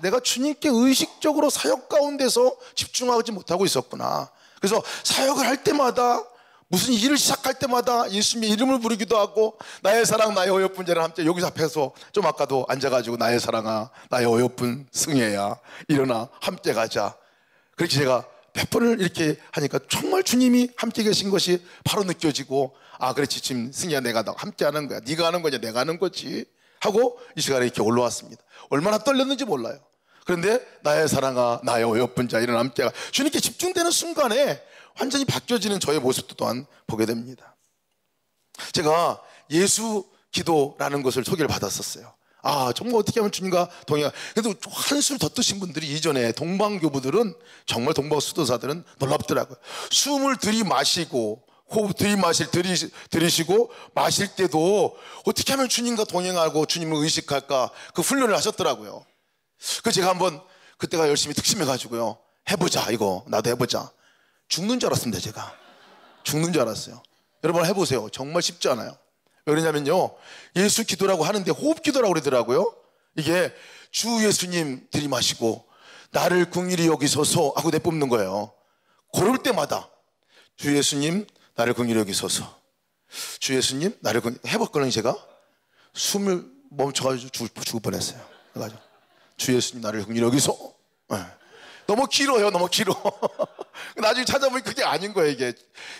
내가 주님께 의식적으로 사역 가운데서 집중하지 못하고 있었구나. 그래서 사역을 할 때마다, 무슨 일을 시작할 때마다 예수님의 이름을 부르기도 하고, 나의 사랑, 나의 어여쁜 자를 함께, 여기서 앞에서 좀 아까도 앉아가지고 나의 사랑아, 나의 어여쁜 승혜야, 일어나 함께 가자. 그렇게 제가 몇 번을 이렇게 하니까 정말 주님이 함께 계신 것이 바로 느껴지고, 그렇지, 지금 승희야, 내가 함께 하는 거야. 네가 하는 거냐, 내가 하는 거지 하고 이 시간에 이렇게 올라왔습니다. 얼마나 떨렸는지 몰라요. 그런데 나의 사랑아, 나의 어여쁜 자, 일어나 함께 가. 주님께 집중되는 순간에 완전히 바뀌어지는 저의 모습도 또한 보게 됩니다. 제가 예수 기도라는 것을 소개를 받았었어요. 정말 어떻게 하면 주님과 동행. 그래도 한술 더 뜨신 분들이, 이전에 동방교부들은, 정말 동방수도사들은 놀랍더라고요. 숨을 들이마시고 호흡 들이시고 마실 때도 어떻게 하면 주님과 동행하고 주님을 의식할까, 그 훈련을 하셨더라고요. 그래서 제가 한번 그때가 열심히 특심해가지고요, 해보자, 이거 나도 해보자. 죽는 줄 알았습니다. 제가 죽는 줄 알았어요. 여러분 해보세요. 정말 쉽지 않아요. 왜냐면요, 예수 기도라고 하는데 호흡 기도라고 그러더라고요. 이게 주 예수님 들이마시고 나를 긍휼히 여기소서 하고 내뿜는 거예요. 그럴 때마다 주 예수님 나를 긍휼히 여기소서, 주 예수님 나를 해봤거든요. 제가 숨을 멈춰가지고 죽을 뻔했어요. 그래가지고 주 예수님 나를 긍휼히 여기소. 너무 길어요. 너무 길어. 나중에 찾아보니 그게 아닌 거예요.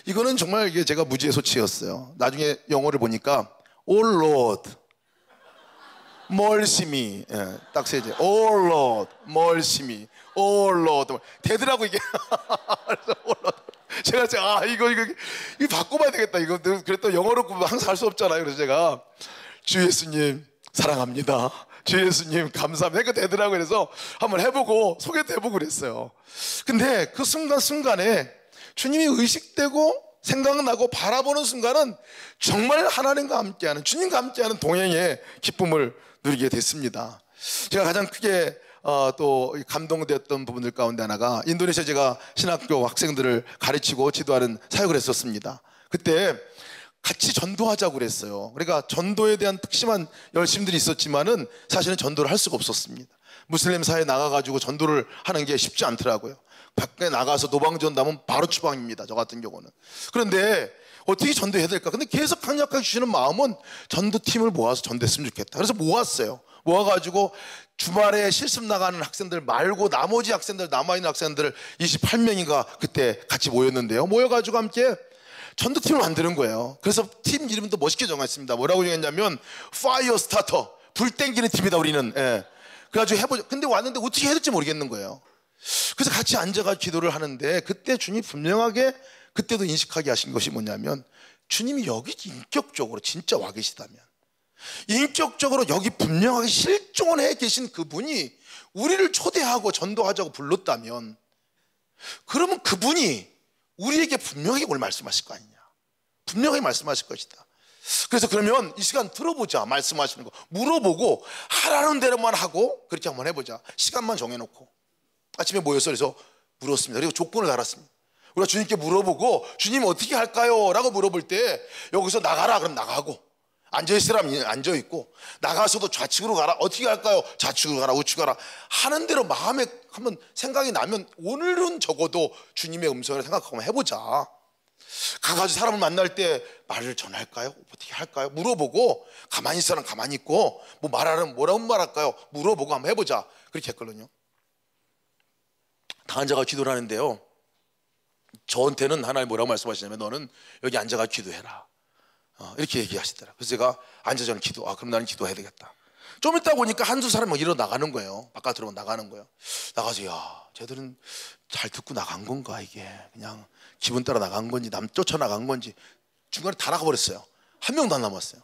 이거는 정말 이게 제가 무지의 소치였어요. 나중에 영어를 보니까 Oh Lord, mercy me. 딱 세 제. Oh Lord, mercy me. Oh Lord. 되더라고 이게. 제가 이거 바꿔봐야 되겠다. 이거 그랬더니 영어로 항상 할 수 없잖아요. 그래서 제가 주 예수님 사랑합니다, 주 예수님 감사합니다. 그러니까 되더라고요. 그래서 한번 해보고 소개도 해보고 그랬어요. 근데 그 순간순간에 주님이 의식되고 생각나고 바라보는 순간은 정말 하나님과 함께하는, 주님과 함께하는 동행의 기쁨을 누리게 됐습니다. 제가 가장 크게 또 감동되었던 부분들 가운데 하나가, 인도네시아 제가 신학교 학생들을 가르치고 지도하는 사역을 했었습니다. 그때 같이 전도하자고 그랬어요. 그러니까 전도에 대한 특심한 열심들이 있었지만은 사실은 전도를 할 수가 없었습니다. 무슬림 사회에 나가가지고 전도를 하는 게 쉽지 않더라고요. 밖에 나가서 노방전담은 바로 추방입니다. 저 같은 경우는. 그런데 어떻게 전도해야 될까? 근데 계속 강력하게 주시는 마음은 전도팀을 모아서 전도했으면 좋겠다. 그래서 모았어요. 모아가지고 주말에 실습 나가는 학생들 말고 나머지 학생들, 남아있는 학생들 28명인가 그때 같이 모였는데요. 모여가지고 함께 전도팀을 만드는 거예요. 그래서 팀 이름도 멋있게 정했습니다. 뭐라고 정했냐면 파이어 스타터, 불 땡기는 팀이다 우리는. 그래가지고 해보자. 근데 왔는데 어떻게 해야 될지 모르겠는 거예요. 그래서 같이 앉아가 기도를 하는데, 그때 주님이 분명하게 그때도 인식하게 하신 것이 뭐냐면, 주님이 여기 인격적으로 진짜 와 계시다면, 인격적으로 여기 분명하게 실존해 계신 그분이 우리를 초대하고 전도하자고 불렀다면, 그러면 그분이 우리에게 분명히 뭘 말씀하실 거 아니냐, 분명히 말씀하실 것이다. 그래서 그러면 이 시간 들어보자. 말씀하시는 거 물어보고 하라는 대로만 하고 그렇게 한번 해보자. 시간만 정해놓고 아침에 모여서 그래서 물었습니다. 그리고 조건을 달았습니다. 우리가 주님께 물어보고 주님 어떻게 할까요? 라고 물어볼 때, 여기서 나가라 그럼 나가고, 앉아있으라면 앉아있고, 나가서도 좌측으로 가라, 어떻게 할까요? 좌측으로 가라, 우측으로 가라 하는 대로 마음에 한번 생각이 나면 오늘은 적어도 주님의 음성을 생각하고 한번 해보자. 가가지고 사람을 만날 때 말을 전할까요? 어떻게 할까요? 물어보고, 가만히 있으라면 가만히 있고, 뭐 말하면 뭐라고 말할까요? 물어보고 한번 해보자. 그렇게 했거든요. 다 앉아가 기도를 하는데요, 저한테는 하나님 뭐라고 말씀하시냐면, 너는 여기 앉아가 기도해라, 이렇게 얘기하시더라고요. 그래서 제가 앉아서 기도, 그럼 나는 기도해야 되겠다. 좀 있다 보니까 한두 사람이 일어나가는 거예요. 바깥으로 나가는 거예요. 나가서, 야, 쟤들은 잘 듣고 나간 건가, 이게 그냥 기분 따라 나간 건지 남 쫓아 나간 건지 중간에 다 나가버렸어요. 한 명도 안 남았어요.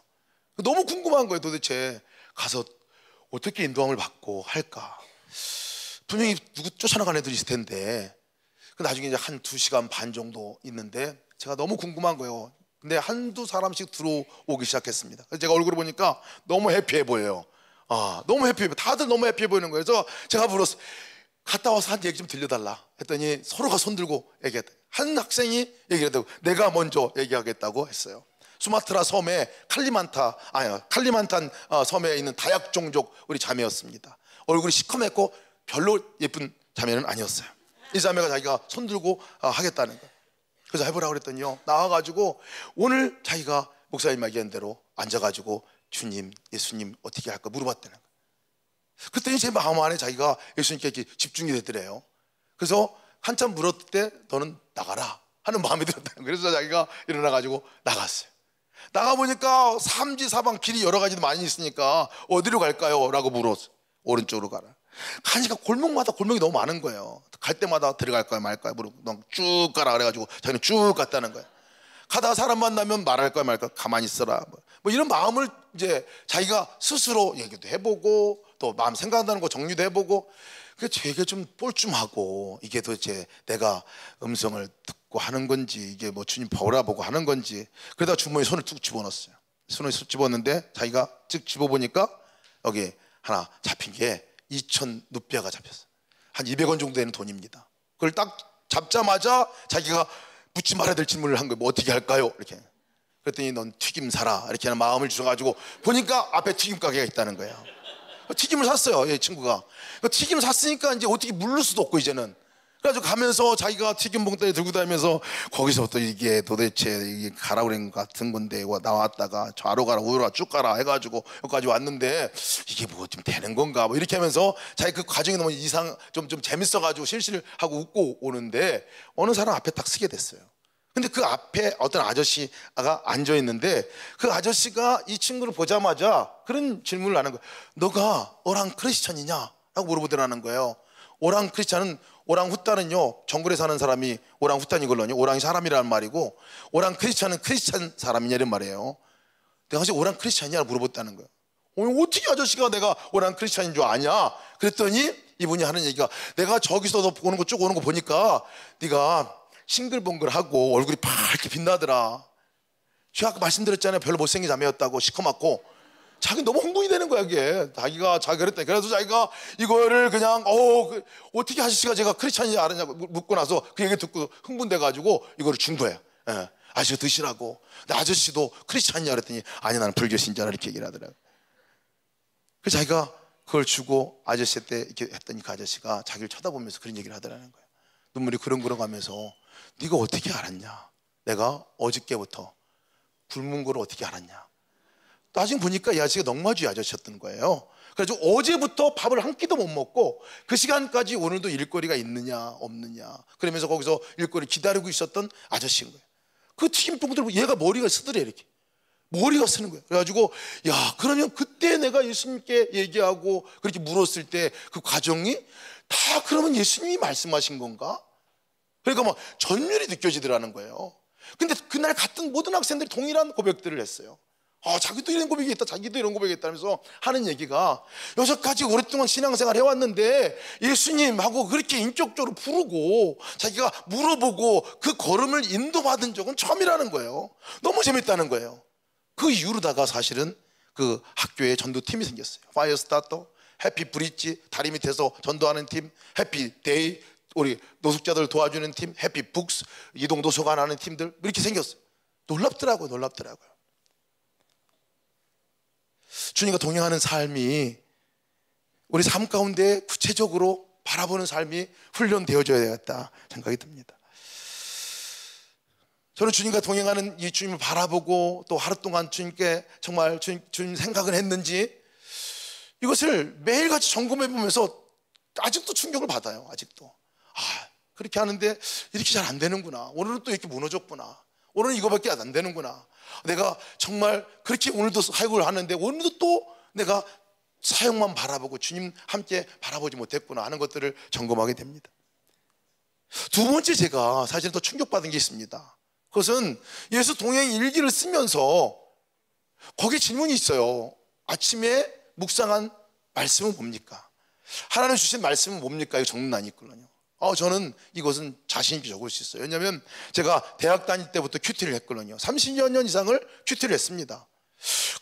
너무 궁금한 거예요. 도대체 가서 어떻게 인도함을 받고 할까. 분명히 누구 쫓아나간 애들이 있을 텐데. 나중에 이제 한 2시간 반 정도 있는데 제가 너무 궁금한 거예요. 근데 한두 사람씩 들어오기 시작했습니다. 그래서 제가 얼굴을 보니까 너무 해피해 보여요. 너무 해피해 보여요. 다들 너무 해피해 보이는 거예요. 그래서 제가 물었어요. 갔다 와서 한 얘기 좀 들려달라 했더니 서로가 손들고 얘기했다. 한 학생이 얘기했다고, 내가 먼저 얘기하겠다고 했어요. 수마트라 섬에 칼리만탄 섬에 있는 다약 종족 우리 자매였습니다. 얼굴이 시커멓고 별로 예쁜 자매는 아니었어요. 이 자매가 자기가 손들고 하겠다는 거예요. 그래서 해보라고 그랬더니요, 나와가지고 오늘 자기가 목사님 얘기한 대로 앉아가지고 주님, 예수님 어떻게 할까 물어봤다는 거예요. 그랬더니 제 마음 안에 자기가 예수님께 이렇게 집중이 되더래요. 그래서 한참 물었을 때 너는 나가라 하는 마음이 들었다는 거예요. 그래서 자기가 일어나가지고 나갔어요. 나가보니까 삼지사방 길이 여러 가지도 많이 있으니까 어디로 갈까요? 라고 물었어요. 오른쪽으로 가라. 가니까 골목마다 골목이 너무 많은 거예요. 갈 때마다 들어갈까요 말까요 물어보고 쭉 가라 그래가지고 자기는 쭉 갔다는 거예요. 가다가 사람 만나면 말할까요 말까요, 가만히 있어라 뭐 이런 마음을 이제 자기가 스스로 얘기도 해보고 또 마음 생각한다는 거 정리도 해보고, 그게 되게 좀 뻘쭘하고 이게 도대체 내가 음성을 듣고 하는 건지 이게 뭐 주님 바라보고 하는 건지. 그러다 주머니에 손을 툭 집어넣었어요. 손을 집어넣는데 자기가 쭉 집어보니까 여기 하나 잡힌 게 2,000 루피아가 잡혔어요. 한 200원 정도 되는 돈입니다. 그걸 딱 잡자마자 자기가 묻지 말아야 될 질문을 한 거예요. 뭐 어떻게 할까요? 이렇게. 그랬더니 넌 튀김 사라 이렇게 하는 마음을 주셔가지고 보니까 앞에 튀김 가게가 있다는 거예요. 튀김을 샀어요, 이 친구가. 튀김을 샀으니까 이제 어떻게 물를 수도 없고 이제는. 그래가지고 가면서 자기가 튀김 봉다리 들고 다니면서 거기서부터 이게 도대체 이게 가라 그런 것 같은 건데 나왔다가 좌로 가라 우로 가라 쭉 가라 해가지고 여기까지 왔는데 이게 뭐 좀 되는 건가 뭐 이렇게 하면서 자기 그 과정이 너무 좀 재밌어가지고 실실을 하고 웃고 오는데 어느 사람 앞에 딱 서게 됐어요. 근데 그 앞에 어떤 아저씨가 앉아있는데 그 아저씨가 이 친구를 보자마자 그런 질문을 하는 거예요. 너가 오랑 크리스천이냐? 라고 물어보더라는 거예요. 오랑 크리스천은, 오랑후따는요 정글에 사는 사람이 오랑후따이걸로요, 오랑이 사람이라는 말이고, 오랑 크리스천은 크리스천 사람이냐 이런 말이에요. 내가 혹시 오랑 크리스천이냐 물어봤다는 거예요. 어떻게 아저씨가 내가 오랑 크리스천인 줄 아냐? 그랬더니 이분이 하는 얘기가, 내가 저기서 너 오는 거 쭉 오는 거 보니까 네가 싱글벙글하고 얼굴이 밝게 빛나더라. 제가 아까 말씀드렸잖아요, 별로 못생긴 자매였다고, 시커멓고. 자기 너무 흥분이 되는 거야 이게. 자기가 그랬다. 그래서 자기가 이거를 그냥 어떻게 아저씨가 제가 크리스찬인지 알았냐고 묻고 나서 그 얘기 듣고 흥분돼가지고 이거를 준 거예요. 아저씨 드시라고. 근데 아저씨도 크리스찬이냐 그랬더니 아니 나는 불교 신자라 이렇게 얘기를 하더라고요. 그래서 자기가 그걸 주고 아저씨 때 이렇게 했더니 그 아저씨가 자기를 쳐다보면서 그런 얘기를 하더라는 거예요. 눈물이 그렁그렁 가면서 네가 어떻게 알았냐? 내가 어저께부터 굶은 걸 어떻게 알았냐? 나중에 보니까 이 아저씨가 넉마주의 아저씨였던 거예요. 그래서 어제부터 밥을 한 끼도 못 먹고 그 시간까지 오늘도 일거리가 있느냐 없느냐 그러면서 거기서 일거리 기다리고 있었던 아저씨인 거예요. 그 튀김통들 얘가 머리가 쓰더래, 이렇게 머리가 쓰는 거예요. 그래가지고 야, 그러면 그때 내가 예수님께 얘기하고 그렇게 물었을 때 그 과정이 다 그러면 예수님이 말씀하신 건가? 그러니까 막 전율이 느껴지더라는 거예요. 근데 그날 같은 모든 학생들이 동일한 고백들을 했어요. 자기도 이런 고백이 있다, 자기도 이런 고백이 있다면서 하는 얘기가, 여태까지 오랫동안 신앙생활 해왔는데 예수님하고 그렇게 인격적으로 부르고 자기가 물어보고 그 걸음을 인도받은 적은 처음이라는 거예요. 너무 재밌다는 거예요. 그 이후로다가 사실은 그 학교에 전도팀이 생겼어요. 파이어 스타터, 해피 브릿지, 다리 밑에서 전도하는 팀, 해피 데이, 우리 노숙자들 도와주는 팀, 해피 북스, 이동 도서관 하는 팀들 이렇게 생겼어요. 놀랍더라고요. 주님과 동행하는 삶이 우리 삶 가운데 구체적으로 바라보는 삶이 훈련되어져야 되겠다 생각이 듭니다. 저는 주님과 동행하는 이 주님을 바라보고 또 하루 동안 주님께 정말 주님 생각을 했는지 이것을 매일같이 점검해 보면서 아직도 충격을 받아요. 아직도 그렇게 하는데 이렇게 잘 안 되는구나. 오늘은 또 이렇게 무너졌구나. 오늘은 이거밖에 안 되는구나. 내가 정말 그렇게 오늘도 사역을 하는데 오늘도 또 내가 사역만 바라보고 주님 함께 바라보지 못했구나 하는 것들을 점검하게 됩니다. 두 번째 제가 사실 더 충격받은 게 있습니다. 그것은 예수 동행 일기를 쓰면서 거기 질문이 있어요. 아침에 묵상한 말씀은 뭡니까? 하나님 주신 말씀은 뭡니까? 이거 적는 안 있거든요. 저는 이것은 자신 있게 적을 수 있어요. 왜냐하면 제가 대학 다닐 때부터 큐티를 했거든요. 30여 년 이상을 큐티를 했습니다.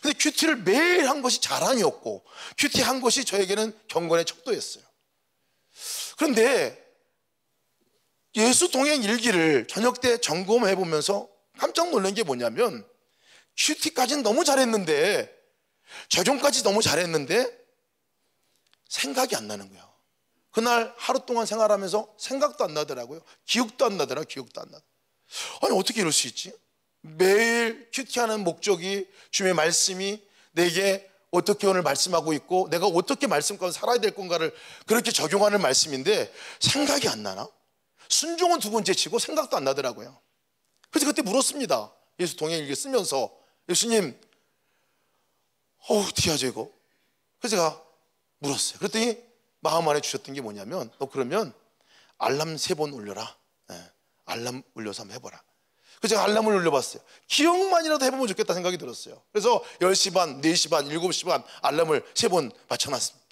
근데 큐티를 매일 한 것이 자랑이었고, 큐티 한 것이 저에게는 경건의 척도였어요. 그런데 예수 동행 일기를 저녁 때 점검해 보면서 깜짝 놀란 게 뭐냐면, 큐티까지는 너무 잘했는데, 적용까지 너무 잘했는데 생각이 안 나는 거예요. 그날 하루 동안 생활하면서 생각도 안 나더라고요. 기억도 안 나더라고요. 기억도 안 나더라고요. 아니 어떻게 이럴 수 있지? 매일 큐티하는 목적이 주님의 말씀이 내게 어떻게 오늘 말씀하고 있고 내가 어떻게 말씀 가운데 살아야 될 건가를 그렇게 적용하는 말씀인데 생각이 안 나나? 순종은 두 번째 치고 생각도 안 나더라고요. 그래서 그때 물었습니다. 예수 동행 일기 쓰면서, 예수님 어떻게 하죠 이거? 그래서 제가 물었어요. 그랬더니 마음 안에 주셨던 게 뭐냐면, 너 그러면 알람 3번 울려라. 알람 울려서 한번 해보라. 그래서 제가 알람을 울려봤어요. 기억만이라도 해보면 좋겠다 생각이 들었어요. 그래서 10시 반, 4시 반, 7시 반 알람을 3번 맞춰놨습니다.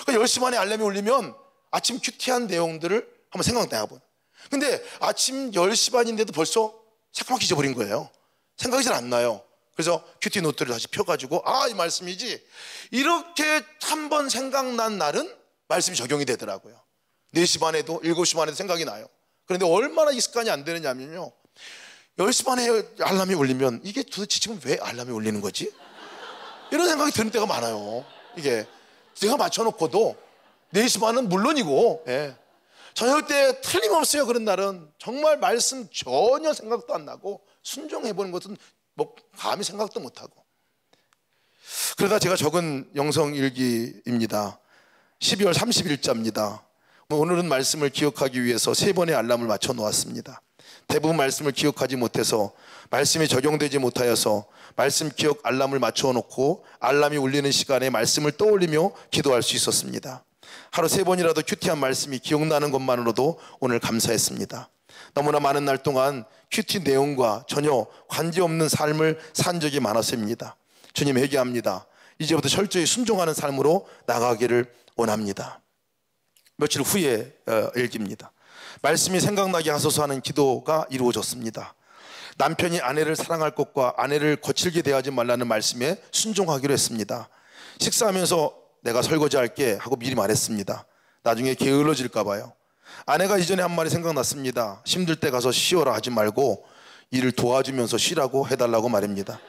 그러니까 10시 반에 알람이 울리면 아침 큐티한 내용들을 한번 생각해보는. 근데 아침 10시 반인데도 벌써 새까맣게 잊어버린 거예요. 생각이 잘 안 나요. 그래서 큐티 노트를 다시 펴가지고 이 말씀이지. 이렇게 한 번 생각난 날은 말씀이 적용이 되더라고요. 4시 반에도 7시 반에도 생각이 나요. 그런데 얼마나 이 습관이 안 되느냐면요, 10시 반에 알람이 울리면 이게 도대체 지금 왜 알람이 울리는 거지? 이런 생각이 드는 때가 많아요. 이게 제가 맞춰놓고도 4시 반은 물론이고, 저녁 때 틀림없어요. 그런 날은 정말 말씀 전혀 생각도 안 나고 순종해보는 것은 뭐 감히 생각도 못하고. 그러다 제가 적은 영성일기입니다. 12월 30일자입니다. 오늘은 말씀을 기억하기 위해서 3번의 알람을 맞춰 놓았습니다. 대부분 말씀을 기억하지 못해서, 말씀이 적용되지 못하여서 말씀 기억 알람을 맞춰 놓고 알람이 울리는 시간에 말씀을 떠올리며 기도할 수 있었습니다. 하루 3번이라도 큐티한 말씀이 기억나는 것만으로도 오늘 감사했습니다. 너무나 많은 날 동안 큐티 내용과 전혀 관계없는 삶을 산 적이 많았습니다. 주님 회개합니다. 이제부터 철저히 순종하는 삶으로 나가기를 원합니다. 며칠 후에 일기입니다. 말씀이 생각나게 하소서 하는 기도가 이루어졌습니다. 남편이 아내를 사랑할 것과 아내를 거칠게 대하지 말라는 말씀에 순종하기로 했습니다. 식사하면서 내가 설거지할게 하고 미리 말했습니다. 나중에 게을러질까 봐요. 아내가 이전에 한 말이 생각났습니다. 힘들 때 가서 쉬어라 하지 말고 일을 도와주면서 쉬라고 해달라고 말입니다.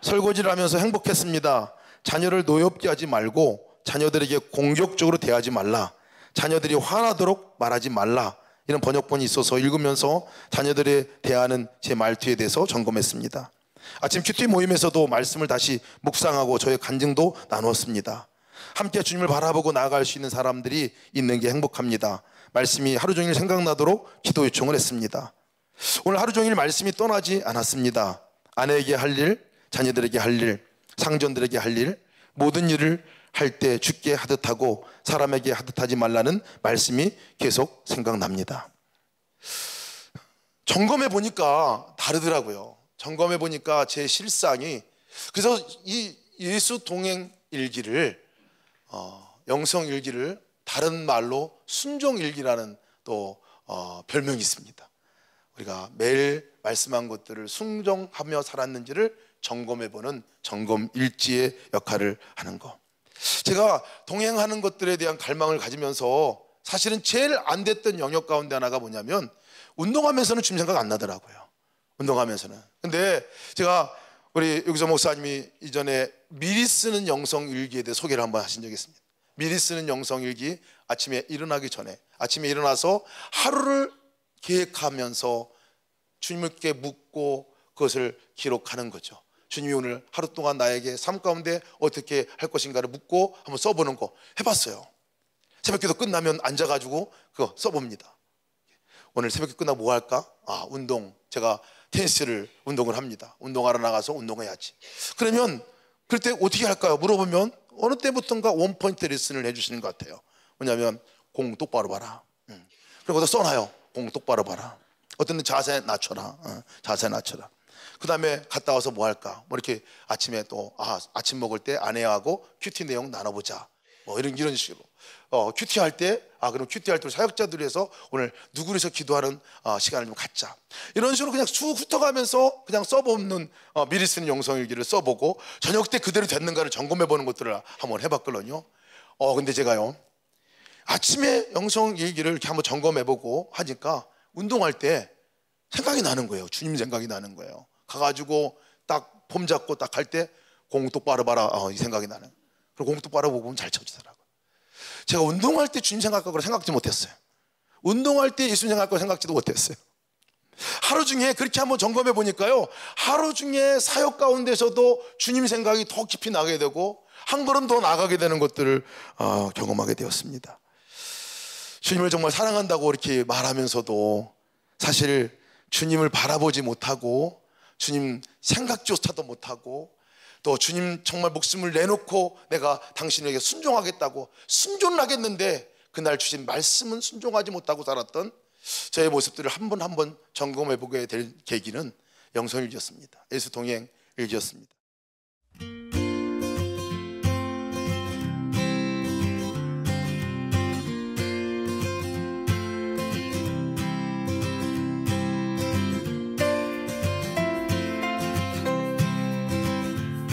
설거지를 하면서 행복했습니다. 자녀를 노엽게 하지 말고 자녀들에게 공격적으로 대하지 말라, 자녀들이 화나도록 말하지 말라, 이런 번역본이 있어서 읽으면서 자녀들에 대하는 제 말투에 대해서 점검했습니다. 아침 큐티 모임에서도 말씀을 다시 묵상하고 저의 간증도 나누었습니다. 함께 주님을 바라보고 나아갈 수 있는 사람들이 있는 게 행복합니다. 말씀이 하루 종일 생각나도록 기도 요청을 했습니다. 오늘 하루 종일 말씀이 떠나지 않았습니다. 아내에게 할 일, 자녀들에게 할 일, 상전들에게 할 일, 모든 일을 할 때 주께 하듯 하고 사람에게 하듯 하지 말라는 말씀이 계속 생각납니다. 점검해 보니까 다르더라고요. 점검해 보니까 제 실상이, 그래서 이 예수 동행 일기를 영성 일기를 다른 말로 순종 일기라는 또 별명이 있습니다. 우리가 매일 말씀한 것들을 순종하며 살았는지를 점검해 보는 점검 일지의 역할을 하는 것. 제가 동행하는 것들에 대한 갈망을 가지면서 사실은 제일 안 됐던 영역 가운데 하나가 뭐냐면, 운동하면서는 주님 생각 안 나더라고요. 운동하면서는. 근데 제가 우리 여기서 목사님이 이전에 미리 쓰는 영성 일기에 대해 소개를 한번 하신 적이 있습니다. 미리 쓰는 영성 일기, 아침에 일어나기 전에, 아침에 일어나서 하루를 계획하면서 주님께 묻고 그것을 기록하는 거죠. 주님이 오늘 하루 동안 나에게 삶 가운데 어떻게 할 것인가를 묻고 한번 써보는 거 해봤어요. 새벽기도 끝나면 앉아가지고 그거 써봅니다. 오늘 새벽기 끝나고 뭐 할까? 운동. 제가 테니스를 운동을 합니다. 운동하러 나가서 운동해야지. 그러면 그럴 때 어떻게 할까요? 물어보면 어느 때부턴가 원포인트 레슨을 해주시는 것 같아요. 왜냐하면 공 똑바로 봐라. 그리고 또 써놔요. 공 똑바로 봐라. 어떤 데 자세 낮춰라. 자세 낮춰라. 그 다음에 갔다 와서 뭐 할까? 뭐 이렇게 아침에 또 아침 먹을 때 아내하고 큐티 내용 나눠보자. 뭐 이런 식으로. 큐티 할 때 그럼 큐티 할 때 사역자들이 해서 오늘 누구를 위해서 기도하는 시간을 좀 갖자. 이런 식으로 그냥 쭉 훑어가면서 그냥 써보는 미리 쓰는 영성일기를 써보고 저녁 때 그대로 됐는가를 점검해보는 것들을 한번 해봤거든요. 근데 제가요 아침에 영성일기를 이렇게 한번 점검해보고 하니까 운동할 때 생각이 나는 거예요. 주님 생각이 나는 거예요. 가가지고 딱 폼 잡고 딱 할 때 공 똑바로 봐라. 이 생각이 나는. 그리고 공 똑바로 보면 잘 쳐지더라고요. 제가 운동할 때 주님 생각하고 생각지 못했어요. 운동할 때 예수님 생각하고 생각지도 못했어요. 하루 중에 그렇게 한번 점검해 보니까요, 하루 중에 사역 가운데서도 주님 생각이 더 깊이 나게 되고 한 걸음 더 나가게 되는 것들을 경험하게 되었습니다. 주님을 정말 사랑한다고 이렇게 말하면서도 사실 주님을 바라보지 못하고 주님 생각조차도 못하고 또 주님 정말 목숨을 내놓고 내가 당신에게 순종하겠다고 순종을 하겠는데 그날 주신 말씀은 순종하지 못하고 살았던 저의 모습들을 한 번 한 번 점검해 보게 될 계기는 영성일기였습니다. 예수 동행 일기였습니다.